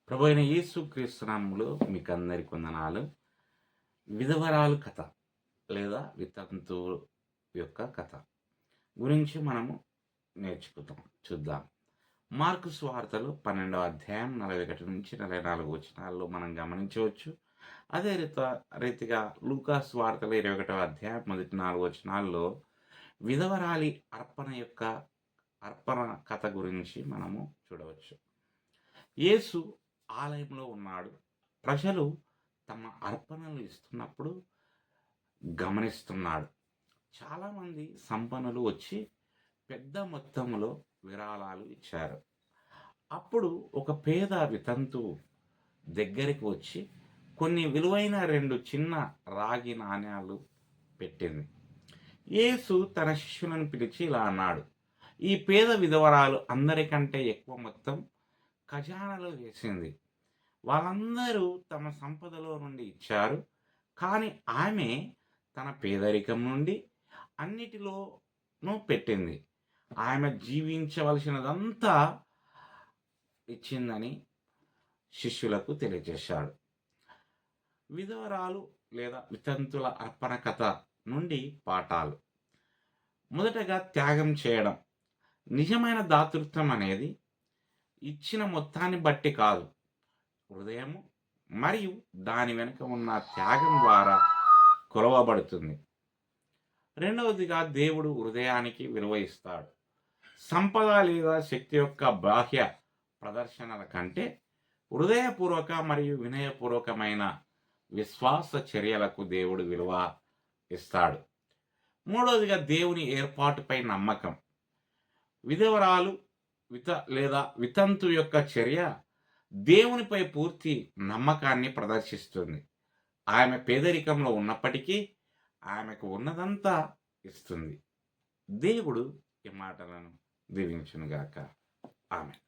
ప్రభు అయిన యేసుక్రీస్తు నామములో మీకందరికి వందనాలు. విధవరాలు కథ లేదా వితంతు యొక్క కథ గురించి మనము నేర్చుకుందాం, చూద్దాం. మార్కు సువార్తలు 12వ అధ్యాయం 41 నుంచి 44 వచనాల్లో మనం గమనించవచ్చు. అదే రీతిగా లూకా సువార్తలు 21వ అధ్యాయం మొదటి 4 వచనాల్లో విధవరాలి అర్పణ కథ గురించి మనము చూడవచ్చు. యేసు ఆలయంలో ఉన్నాడు. ప్రజలు తమ అర్పణలు ఇస్తున్నప్పుడు గమనిస్తున్నాడు. చాలామంది సంపన్నులు వచ్చి పెద్ద మొత్తంలో విరాళాలు ఇచ్చారు. అప్పుడు ఒక పేద వితంతు దగ్గరికి వచ్చి కొన్ని విలువైన 2 చిన్న రాగి నాణ్యాలు పెట్టింది. యేసు తన శిష్యులను పిలిచి ఇలా అన్నాడు, ఈ పేద విధవరాలు అందరికంటే ఎక్కువ మొత్తం ఖజానాలో వేసింది. వాళ్ళందరూ తమ సంపదలో నుండి ఇచ్చారు, కానీ ఆమె తన పేదరికం నుండి అన్నిటిలోనూ పెట్టింది. ఆమె జీవించవలసినదంతా ఇచ్చిందని శిష్యులకు తెలియజేశాడు. విధవరాలు లేదా వితంతుల అర్పణ కథ నుండి పాఠాలు. మొదటగా త్యాగం చేయడం. నిజమైన దాతృత్వం అనేది ఇచ్చిన మొత్తాన్ని బట్టి కాదు, హృదయము మరియు దాని వెనుక ఉన్న త్యాగం ద్వారా కొలవబడుతుంది. రెండవదిగా దేవుడు హృదయానికి విలువ ఇస్తాడు. సంపద లేదా శక్తి యొక్క బాహ్య ప్రదర్శనల కంటే హృదయపూర్వక మరియు వినయపూర్వకమైన విశ్వాస చర్యలకు దేవుడు విలువ ఇస్తాడు. మూడవదిగా దేవుని ఏర్పాటుపై నమ్మకం. విధవరాలు లేదా వితంతు యొక్క చర్య దేవునిపై పూర్తి నమ్మకాన్ని ప్రదర్శిస్తుంది. ఆమె పేదరికంలో ఉన్నప్పటికీ ఆమెకు ఉన్నదంతా ఇస్తుంది. దేవుడు ఈ మాటలను దీవించునుగాక. ఆమెన్.